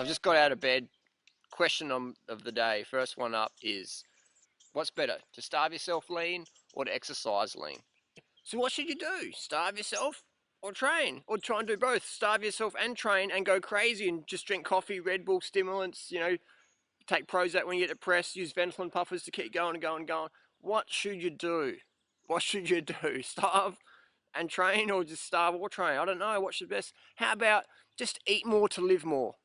just got out of bed. Question of the day, first one up is, what's better, to starve yourself lean or to exercise lean? So what should you do? Starve yourself or train? Or try and do both. Starve yourself and train and go crazy and just drink coffee, Red Bull, stimulants, you know, take Prozac when you get depressed, use Ventolin puffers to keep going and going and going. What should you do? What should you do? Starve and train, or just starve or train? I don't know. What's the best? How about just eat more to live more?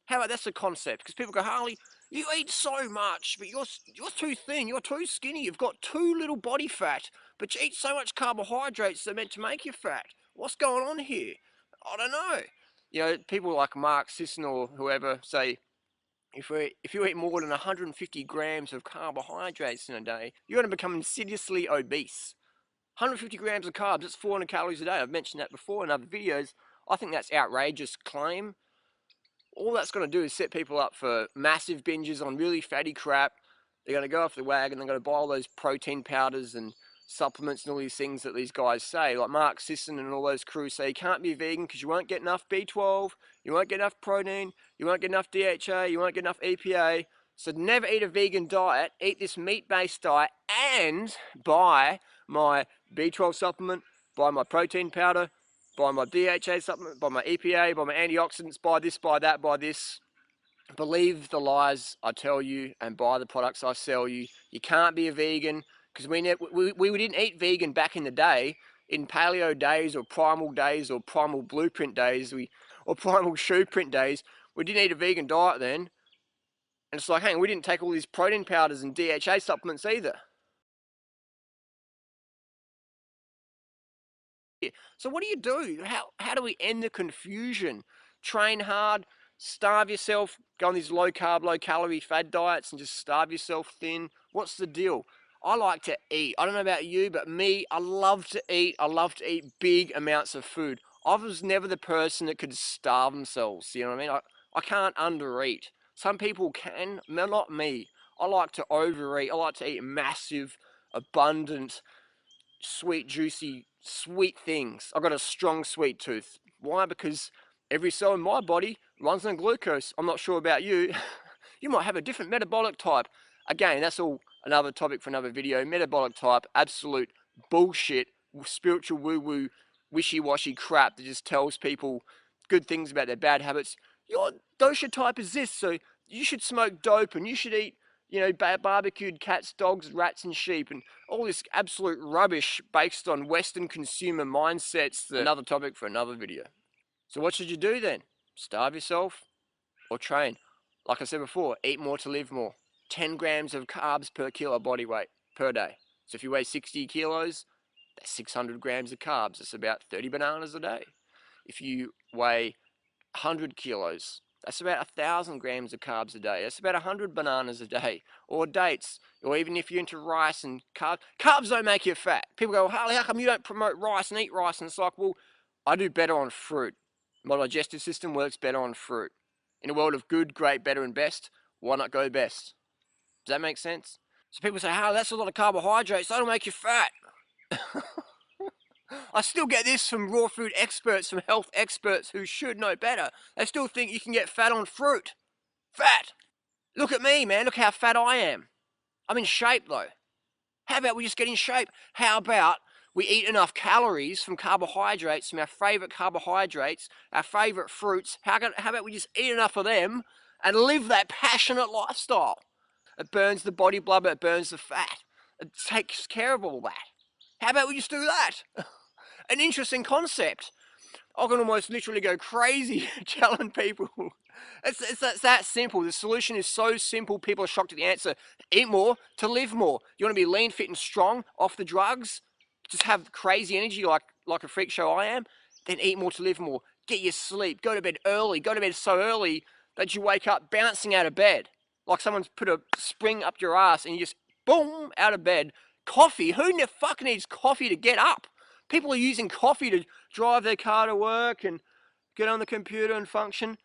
How about that's a concept? Because people go, Harley, you eat so much, but you're too thin, you're too skinny, you've got too little body fat, but you eat so much carbohydrates that are meant to make you fat. What's going on here? I don't know. You know, people like Mark Sisson or whoever say, if you eat more than 150 grams of carbohydrates in a day, you're going to become insidiously obese. 150 grams of carbs, that's 400 calories a day. I've mentioned that before in other videos. I think that's outrageous claim. All that's going to do is set people up for massive binges on really fatty crap. They're going to go off the wagon, they're going to buy all those protein powders and supplements and all these things that these guys say, like Mark Sisson and all those crews say you can't be vegan because you won't get enough B12, you won't get enough protein, you won't get enough DHA, you won't get enough EPA. So never eat a vegan diet, eat this meat-based diet and buy my B12 supplement, buy my protein powder, buy my DHA supplement, buy my EPA, buy my antioxidants, buy this, buy that, buy this. Believe the lies I tell you and buy the products I sell you. You can't be a vegan because we didn't eat vegan back in the day, in paleo days or primal blueprint days, or primal shoe print days. We didn't eat a vegan diet then. And it's like, hang on, we didn't take all these protein powders and DHA supplements either. So what do you do? How do we end the confusion? Train hard, starve yourself, go on these low carb, low calorie fad diets and just starve yourself thin. What's the deal? I like to eat. I don't know about you, but me, I love to eat. I love to eat big amounts of food. I was never the person that could starve themselves. You know what I mean? I can't undereat. Some people can, not me. I like to overeat. I like to eat massive, abundant, sweet, juicy, sweet things. I've got a strong sweet tooth. Why? Because every cell in my body runs on glucose. I'm not sure about you. You might have a different metabolic type. Again, that's all another topic for another video. Metabolic type, absolute bullshit, spiritual woo-woo, wishy-washy crap that just tells people good things about their bad habits. Your dosha type is this, so you should smoke dope and you should eat, you know, barbecued cats, dogs, rats and sheep and all this absolute rubbish based on Western consumer mindsets. Another topic for another video. So what should you do then? Starve yourself or train? Like I said before, eat more to live more. 10 grams of carbs per kilo body weight per day. So if you weigh 60 kilos, that's 600 grams of carbs. That's about 30 bananas a day. If you weigh 100 kilos, that's about 1,000 grams of carbs a day. That's about 100 bananas a day. Or dates. Or even if you're into rice and carbs. Carbs don't make you fat. People go, Harley, how come you don't promote rice and eat rice? And it's like, well, I do better on fruit. My digestive system works better on fruit. In a world of good, great, better, and best, why not go best? Does that make sense? So people say, Harley, that's a lot of carbohydrates. That'll make you fat. I still get this from raw food experts, from health experts who should know better. They still think you can get fat on fruit. Fat! Look at me, man. Look how fat I am. I'm in shape, though. How about we just get in shape? How about we eat enough calories from carbohydrates, from our favourite carbohydrates, our favourite fruits? How about we just eat enough of them and live that passionate lifestyle? It burns the body blubber, it burns the fat. It takes care of all that. How about we just do that? An interesting concept. I can almost literally go crazy telling people. It's that simple. The solution is so simple, people are shocked at the answer. Eat more to live more. You want to be lean, fit and strong, off the drugs, just have crazy energy like a freak show I am, then eat more to live more. Get your sleep, go to bed early, go to bed so early that you wake up bouncing out of bed. Like someone's put a spring up your ass and you just, boom, out of bed. Coffee, who the fuck needs coffee to get up? People are using coffee to drive their car to work and get on the computer and function.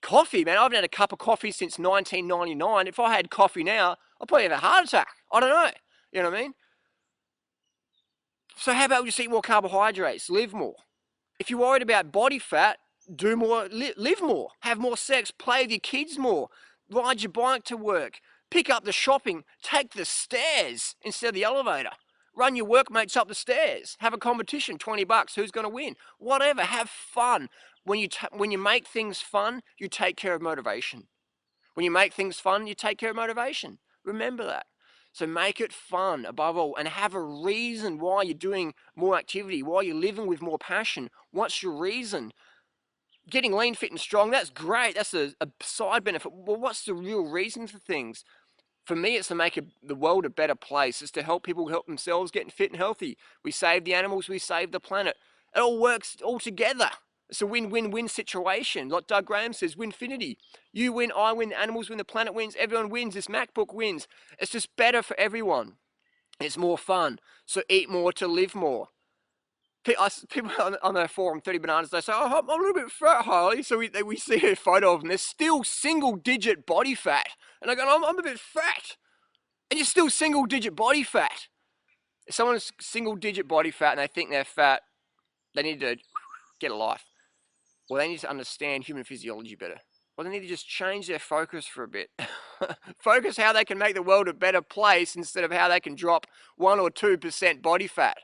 Coffee, man, I haven't had a cup of coffee since 1999. If I had coffee now, I'd probably have a heart attack. I don't know. You know what I mean? So how about we just eat more carbohydrates, live more? If you're worried about body fat, do more, live more, have more sex, play with your kids more, ride your bike to work, pick up the shopping, take the stairs instead of the elevator. Run your workmates up the stairs. Have a competition, $20. Who's going to win? Whatever. Have fun. When you make things fun, you take care of motivation. When you make things fun, you take care of motivation. Remember that. So make it fun above all, and have a reason why you're doing more activity, why you're living with more passion. What's your reason? Getting lean, fit, and strong, that's great. That's a side benefit. Well, what's the real reason for things? For me, it's to make the world a better place. It's to help people help themselves getting fit and healthy. We save the animals, we save the planet. It all works all together. It's a win-win-win situation. Like Doug Graham says, winfinity. You win, I win, the animals win, the planet wins, everyone wins, this MacBook wins. It's just better for everyone. It's more fun. So eat more to live more. People on their forum, 30 Bananas, they say, oh, I'm a little bit fat, Harley. So we see a photo of them. They're still single-digit body fat. And I go, I'm a bit fat. And you're still single-digit body fat. If someone's single-digit body fat and they think they're fat, they need to get a life. Well, they need to understand human physiology better. Well, they need to just change their focus for a bit. Focus how they can make the world a better place instead of how they can drop 1 or 2% body fat.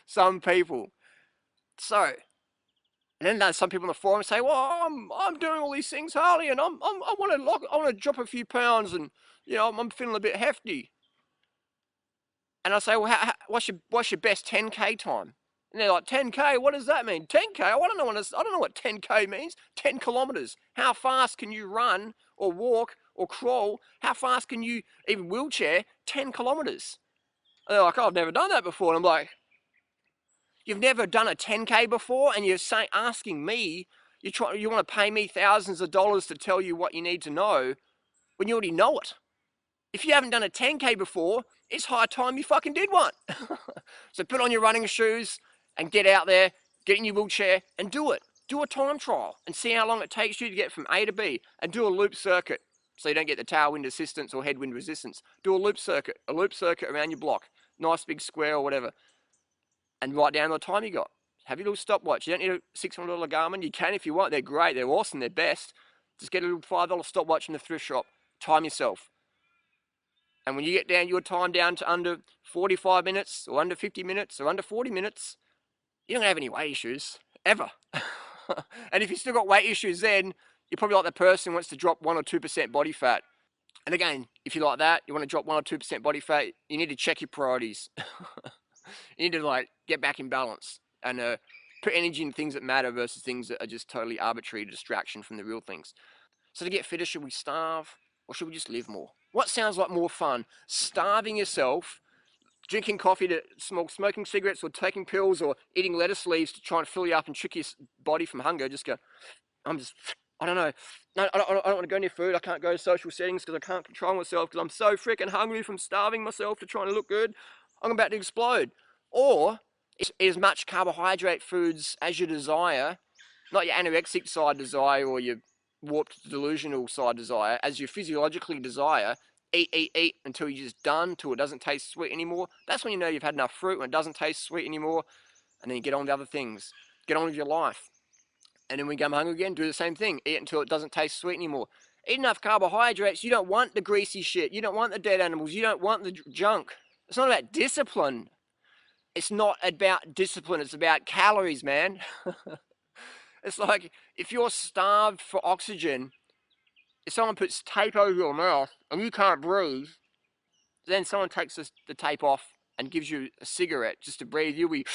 Some people. So, and then some people on the forum say, "Well, I'm doing all these things, Harley, and I want to drop a few pounds, and I'm feeling a bit hefty." And I say, "Well, what's your best 10K time?" And they're like, "10K? What does that mean? 10K? I don't know what 10K means. 10 kilometers. How fast can you run or walk or crawl? How fast can you even wheelchair 10 kilometers?" And they're like, "Oh, I've never done that before." And I'm like, you've never done a 10K before, and you're asking me, you want to pay me thousands of dollars to tell you what you need to know when you already know it. If you haven't done a 10K before, it's high time you fucking did one. So put on your running shoes and get out there, get in your wheelchair and do it. Do a time trial and see how long it takes you to get from A to B, and do a loop circuit so you don't get the tailwind assistance or headwind resistance. Do a loop circuit around your block, nice big square or whatever, and write down the time you got. Have your little stopwatch. You don't need a $600 Garmin. You can if you want. They're great. They're awesome. They're best. Just get a little $5 stopwatch in the thrift shop. Time yourself. And when you get your time down to under 45 minutes or under 50 minutes or under 40 minutes, you don't have any weight issues. Ever. And if you still got weight issues then, you're probably like the person who wants to drop 1 or 2% body fat. And again, if you're like that, you want to drop 1 or 2% body fat, you need to check your priorities. You need to get back in balance and put energy in things that matter versus things that are just totally arbitrary distraction from the real things. So to get fitter, should we starve or should we just live more? What sounds like more fun? Starving yourself, drinking coffee, smoking cigarettes, or taking pills, or eating lettuce leaves to try and fill you up and trick your body from hunger. Just go, I don't know. No, I don't want to go near food. I can't go to social settings because I can't control myself because I'm so freaking hungry from starving myself to trying to look good. I'm about to explode. Or eat as much carbohydrate foods as you desire, not your anorexic side desire or your warped delusional side desire, as you physiologically desire. Eat until you're just done, until it doesn't taste sweet anymore. That's when you know you've had enough fruit, when it doesn't taste sweet anymore, and then you get on with other things. Get on with your life. And then when you come hungry again, do the same thing. Eat until it doesn't taste sweet anymore. Eat enough carbohydrates. You don't want the greasy shit. You don't want the dead animals. You don't want the junk. It's not about discipline. It's not about discipline. It's about calories, man. It's like if you're starved for oxygen, if someone puts tape over your mouth and you can't breathe, then someone takes the tape off and gives you a cigarette just to breathe. You'll be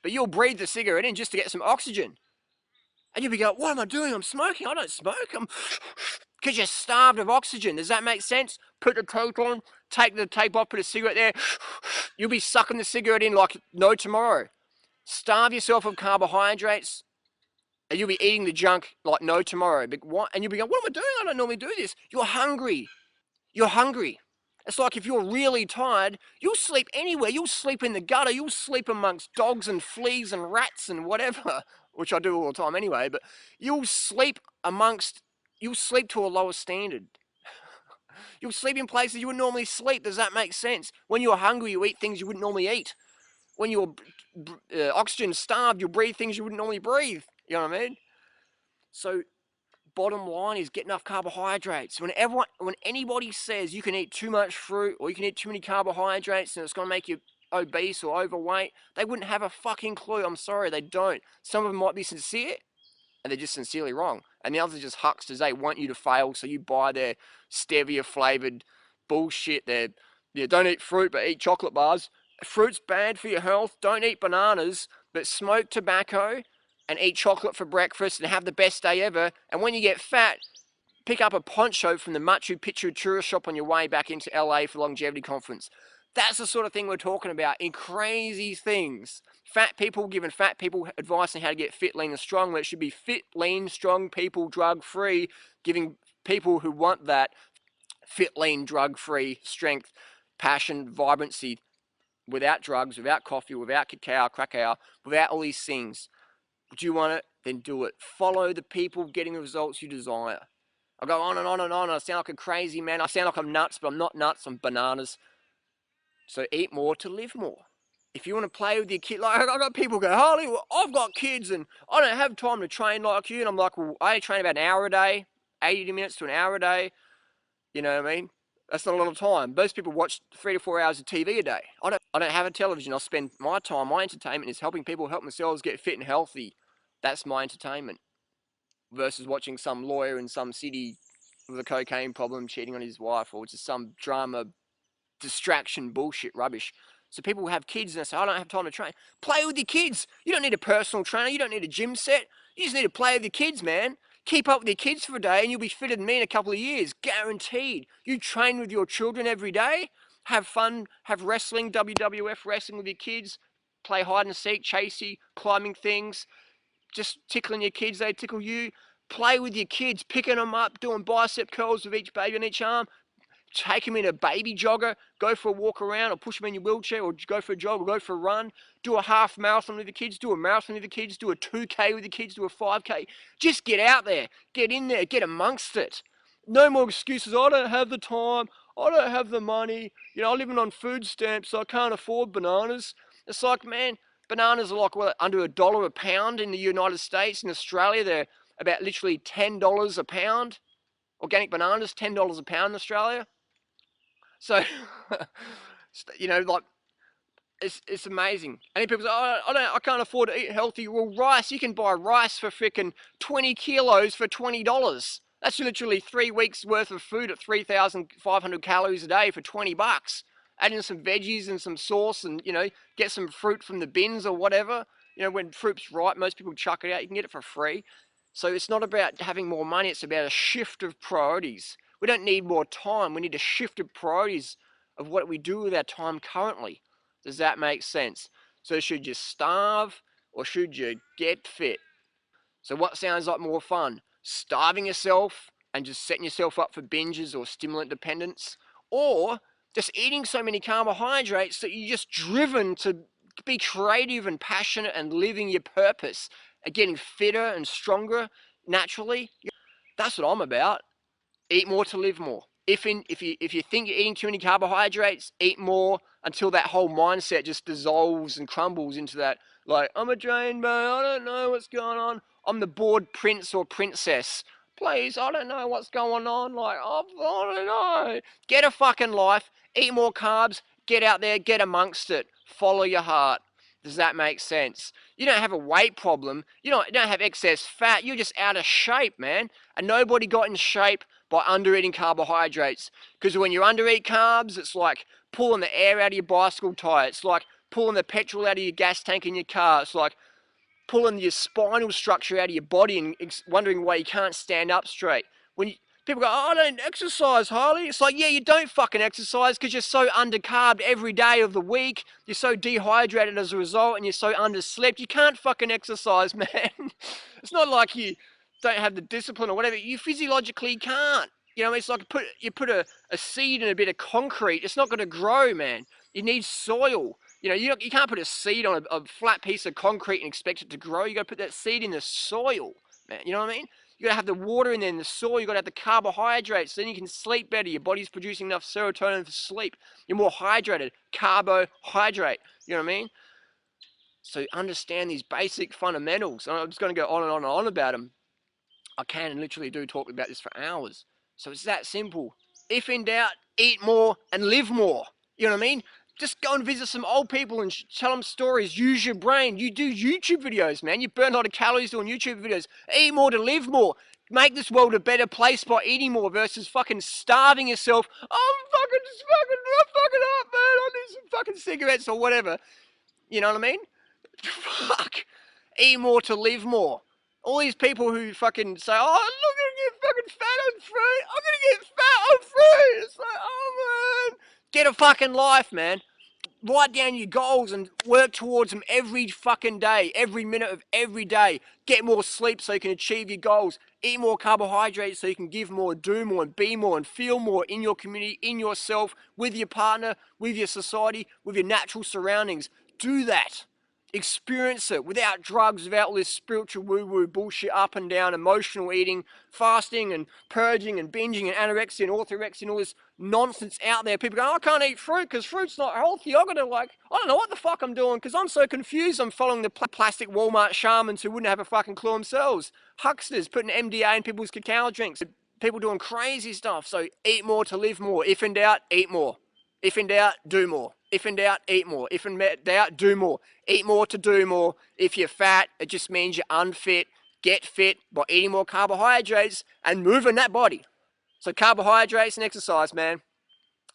but you'll breathe the cigarette in just to get some oxygen. And you'll be going, what am I doing? I'm smoking. I don't smoke. Because you're starved of oxygen. Does that make sense? Put the tape on, take the tape off, put a cigarette there. You'll be sucking the cigarette in like no tomorrow. Starve yourself of carbohydrates, and you'll be eating the junk like no tomorrow. And you'll be going, what am I doing? I don't normally do this. You're hungry. You're hungry. It's like if you're really tired, you'll sleep anywhere. You'll sleep in the gutter. You'll sleep amongst dogs and fleas and rats and whatever, which I do all the time anyway. But you'll sleep to a lower standard. You'll sleep in places you wouldn't normally sleep. Does that make sense? When you're hungry, you eat things you wouldn't normally eat. when you're oxygen starved, you'll breathe things you wouldn't normally breathe. You know what I mean? So bottom line is get enough carbohydrates. When anybody says you can eat too much fruit or you can eat too many carbohydrates and it's going to make you obese or overweight, they wouldn't have a fucking clue. I'm sorry, they don't. Some of them might be sincere, and they're just sincerely wrong. And the others are just hucksters. They want you to fail, so you buy their stevia-flavored bullshit. Don't eat fruit, but eat chocolate bars. Fruit's bad for your health. Don't eat bananas, but smoke tobacco and eat chocolate for breakfast and have the best day ever. And when you get fat, pick up a poncho from the Machu Picchu tourist shop on your way back into LA for the longevity conference. That's the sort of thing we're talking about in crazy things. Fat people giving fat people advice on how to get fit, lean, and strong, where it should be fit, lean, strong people, drug-free, giving people who want that fit, lean, drug-free, strength, passion, vibrancy, without drugs, without coffee, without cacao, without all these things. Do you want it? Then do it. Follow the people getting the results you desire. I go on and on and on. I sound like a crazy man. I sound like I'm nuts, but I'm not nuts. I'm bananas. So eat more to live more. If you want to play with your kid, like I got people go, Harley, well, I've got kids and I don't have time to train like you. And I'm like, well, I train about an hour a day, 80 minutes to an hour a day. You know what I mean? That's not a lot of time. Most people watch 3 to 4 hours of TV a day. I don't have a television. I spend my time, my entertainment is helping people help themselves get fit and healthy. That's my entertainment. Versus watching some lawyer in some city with a cocaine problem cheating on his wife, or just some drama, distraction, bullshit, rubbish. So people have kids and they say, I don't have time to train. Play with your kids. You don't need a personal trainer. You don't need a gym set. You just need to play with your kids, man. Keep up with your kids for a day and you'll be fitter than me in a couple of years. Guaranteed. You train with your children every day. Have fun. Have wrestling, WWF wrestling with your kids. Play hide and seek, chasey, climbing things. Just tickling your kids, they tickle you. Play with your kids, picking them up, doing bicep curls with each baby on each arm. Take them in a baby jogger, go for a walk around or push them in your wheelchair or go for a jog or go for a run. Do a half marathon with your kids, do a marathon with your kids, do a 2K with your kids, do a 5K. Just get out there, get in there, get amongst it. No more excuses, I don't have the time, I don't have the money, I'm living on food stamps so I can't afford bananas. It's like, man, bananas are like, under $1 a pound in the United States. In Australia, they're about literally $10 a pound. Organic bananas, $10 a pound in Australia. So, like, it's amazing. And people say, oh, I can't afford to eat healthy. Well, rice, you can buy rice for frickin' 20 kilos for $20. That's literally 3 weeks worth of food at 3,500 calories a day for $20. Add in some veggies and some sauce and, get some fruit from the bins or whatever. When fruit's ripe, most people chuck it out. You can get it for free. So it's not about having more money. It's about a shift of priorities. We don't need more time. We need a shift of priorities of what we do with our time currently. Does that make sense? So should you starve or should you get fit? So what sounds like more fun? Starving yourself and just setting yourself up for binges or stimulant dependence? Or just eating so many carbohydrates that you're just driven to be creative and passionate and living your purpose and getting fitter and stronger naturally? That's what I'm about. Eat more to live more. If you think you're eating too many carbohydrates, eat more until that whole mindset just dissolves and crumbles into that, like, I'm a drain man, I don't know what's going on. I'm the bored prince or princess. Please, I don't know what's going on. Like, I don't know. Get a fucking life. Eat more carbs. Get out there. Get amongst it. Follow your heart. Does that make sense? You don't have a weight problem. You don't have excess fat. You're just out of shape, man. And nobody got in shape by under-eating carbohydrates. Because when you under-eat carbs, it's like pulling the air out of your bicycle tire. It's like pulling the petrol out of your gas tank in your car. It's like pulling your spinal structure out of your body and wondering why you can't stand up straight. When people go, oh, I don't exercise, Harley. It's like, yeah, you don't fucking exercise because you're so undercarbed every day of the week. You're so dehydrated as a result and you're so underslept. You can't fucking exercise, man. It's not like you don't have the discipline or whatever. You physiologically can't. It's like you put a seed in a bit of concrete. It's not going to grow, man. It needs soil. You can't put a seed on a flat piece of concrete and expect it to grow. You got to put that seed in the soil, man. You know what I mean? You got to have the water in there in the soil. You got to have the carbohydrates. Then you can sleep better. Your body's producing enough serotonin for sleep. You're more hydrated. Carbohydrate. You know what I mean? So understand these basic fundamentals. I'm just going to go on and on and on about them. I can and literally do talk about this for hours. So it's that simple. If in doubt, eat more and live more. You know what I mean? Just go and visit some old people and tell them stories. Use your brain. You do YouTube videos, man. You burn a lot of calories doing YouTube videos. Eat more to live more. Make this world a better place by eating more versus fucking starving yourself. I'm fucking up, man. I need some fucking cigarettes or whatever. You know what I mean? Fuck. Eat more to live more. All these people who fucking say, oh, I'm not going to get fucking fat on fruit. I'm going to get fat on fruit. It's like, oh, man. Get a fucking life, man. Write down your goals and work towards them every fucking day, every minute of every day. Get more sleep so you can achieve your goals. Eat more carbohydrates so you can give more, do more, and be more, and feel more in your community, in yourself, with your partner, with your society, with your natural surroundings. Do that. Experience it without drugs, without all this spiritual woo-woo bullshit, up and down, emotional eating, fasting and purging and binging and anorexia and orthorexia and all this nonsense out there. People go, I can't eat fruit because fruit's not healthy. I gotta I don't know what the fuck I'm doing because I'm so confused. I'm following the plastic Walmart shamans who wouldn't have a fucking clue themselves. Hucksters putting MDA in people's cacao drinks. People doing crazy stuff. So eat more to live more. If in doubt, eat more. If in doubt, do more. If in doubt, eat more. If in doubt, do more. Eat more to do more. If you're fat, it just means you're unfit. Get fit by eating more carbohydrates and moving that body. So carbohydrates and exercise, man.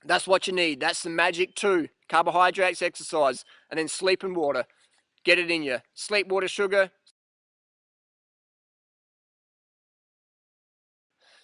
That's what you need. That's the magic too. Carbohydrates, exercise, and then sleep and water. Get it in you. Sleep, water, sugar.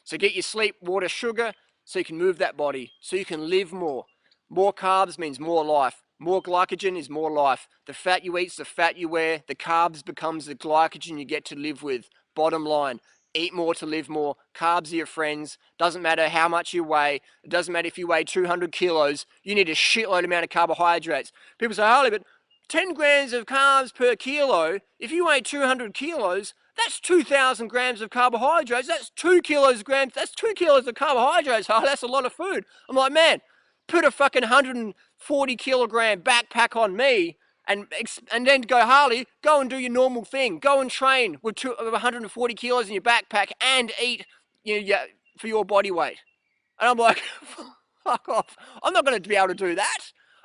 So get your sleep, water, sugar, so you can move that body, so you can live more. More carbs means more life. More glycogen is more life. The fat you eat's the fat you wear. The carbs becomes the glycogen you get to live with. Bottom line, eat more to live more. Carbs are your friends. Doesn't matter how much you weigh. It doesn't matter if you weigh 200 kilos. You need a shitload amount of carbohydrates. People say, Harley, but 10 grams of carbs per kilo, if you weigh 200 kilos, that's 2,000 grams of carbohydrates. That's 2 kilos grams. That's 2 kilos of carbohydrates. Oh, that's a lot of food. I'm like, man, put a fucking 140 kilogram backpack on me and then go, Harley, go and do your normal thing. Go and train with 140 kilos in your backpack and eat for your body weight. And I'm like, fuck off. I'm not going to be able to do that.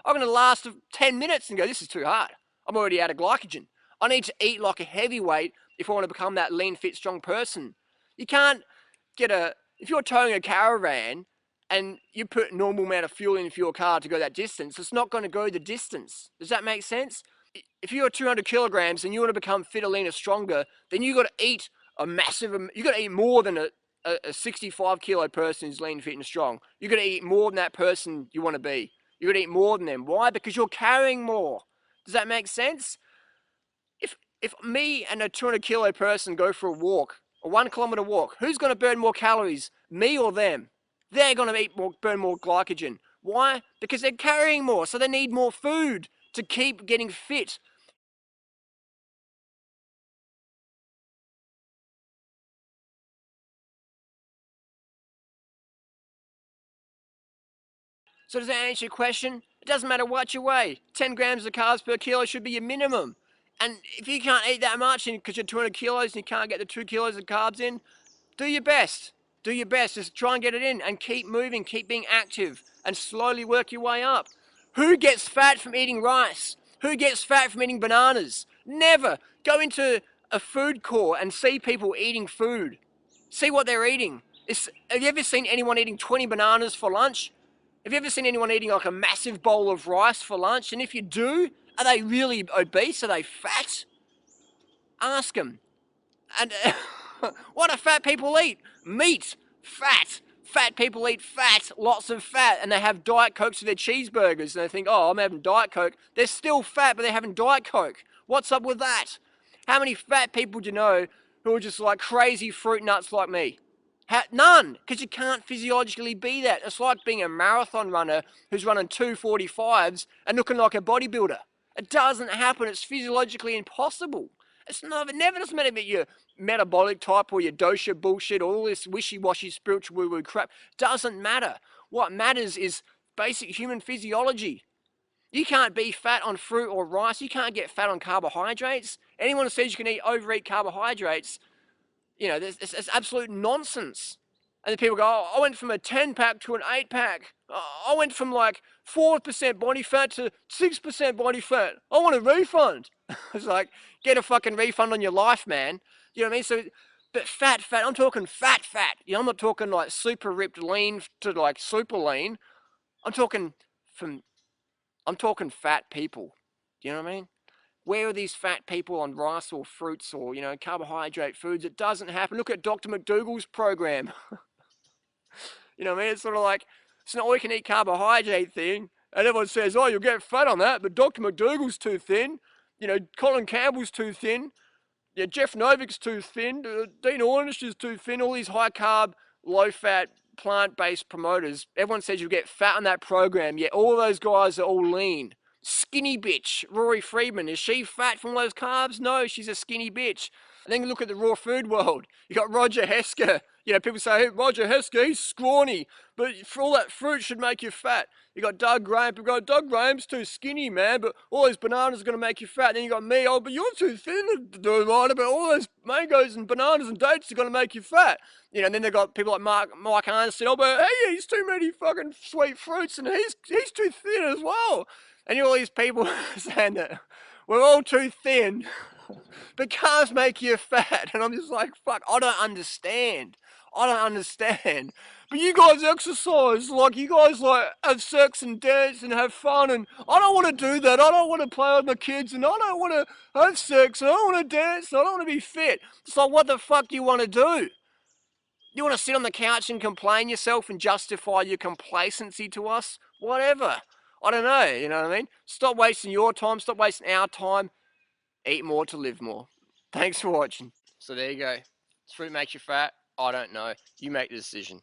I'm going to last 10 minutes and go, this is too hard. I'm already out of glycogen. I need to eat like a heavyweight if I want to become that lean, fit, strong person. You can't if you're towing a caravan and you put normal amount of fuel into your car to go that distance, it's not going to go the distance. Does that make sense? If you're 200 kilograms and you want to become fitter, leaner, stronger, then you got to eat you got to eat more than a 65 kilo person who's lean, fit, and strong. You got to eat more than that person you want to be. You got to eat more than them. Why? Because you're carrying more. Does that make sense? If me and a 200 kilo person go for a walk, a 1 kilometer walk, who's going to burn more calories, me or them? They're going to burn more glycogen. Why? Because they're carrying more, so they need more food to keep getting fit. So does that answer your question? It doesn't matter what you weigh. 10 grams of carbs per kilo should be your minimum. And if you can't eat that much because you're 200 kilos and you can't get the 2 kilos of carbs in, do your best. Do your best. Just try and get it in and keep moving, keep being active and slowly work your way up. Who gets fat from eating rice? Who gets fat from eating bananas? Never. Go into a food court and see people eating food. See what they're eating. Have you ever seen anyone eating 20 bananas for lunch? Have you ever seen anyone eating like a massive bowl of rice for lunch? And if you do, are they really obese? Are they fat? Ask them. And what do fat people eat? Meat. Fat. Fat people eat fat, lots of fat, and they have Diet Cokes with their cheeseburgers, and they think, oh, I'm having Diet Coke. They're still fat, but they're having Diet Coke. What's up with that? How many fat people do you know who are just like crazy fruit nuts like me? None, because you can't physiologically be that. It's like being a marathon runner who's running 2:45s and looking like a bodybuilder. It doesn't happen. It's physiologically impossible. It never doesn't matter about your metabolic type or your dosha bullshit or all this wishy-washy spiritual woo-woo crap. Doesn't matter. What matters is basic human physiology. You can't be fat on fruit or rice. You can't get fat on carbohydrates. Anyone who says you can overeat carbohydrates, you know, it's absolute nonsense. And then people go, oh, I went from a 10-pack to an 8-pack. I went from like 4% body fat to 6% body fat. I want a refund. It's like, get a fucking refund on your life, man. You know what I mean? So, but fat, I'm talking fat. You know, I'm not talking like super ripped lean to like super lean. I'm talking fat people. Do you know what I mean? Where are these fat people on rice or fruits or, you know, carbohydrate foods? It doesn't happen. Look at Dr. McDougall's program. You know what I mean? It's sort of like, it's an all you can eat carbohydrate thing. And everyone says, oh, you'll get fat on that. But Dr. McDougall's too thin. You know, Colin Campbell's too thin. Yeah, Jeff Novick's too thin. Dean Ornish is too thin. All these high carb, low fat, plant-based promoters. Everyone says you'll get fat on that program. Yet all those guys are all lean. Skinny bitch. Rory Friedman. Is she fat from those carbs? No, she's a skinny bitch. And then you look at the raw food world. You got Roger Hesker. You know, people say, hey, Roger Hesker, he's scrawny. But for all that fruit should make you fat. You got Doug Graham. People go, Doug Graham's too skinny, man. But all those bananas are going to make you fat. Then you got me. Oh, but you're too thin, Durianrider. But all those mangoes and bananas and dates are going to make you fat. You know, and then they got people like Mike Arnstein. Oh, but hey, he's too many fucking sweet fruits, and he's too thin as well. And you know, all these people saying that we're all too thin, but carbs make you fat. And I'm just like, fuck, I don't understand. But you guys exercise, like you guys like have sex and dance and have fun, and I don't want to do that. I don't want to play with my kids, and I don't want to have sex, and I don't want to dance, and I don't want to be fit. It's like, what the fuck do you want to do? You want to sit on the couch and complain yourself and justify your complacency to us? Whatever. I don't know, you know what I mean? Stop wasting your time, stop wasting our time. Eat more to live more. Thanks for watching. So there you go. Fruit makes you fat? I don't know. You make the decision.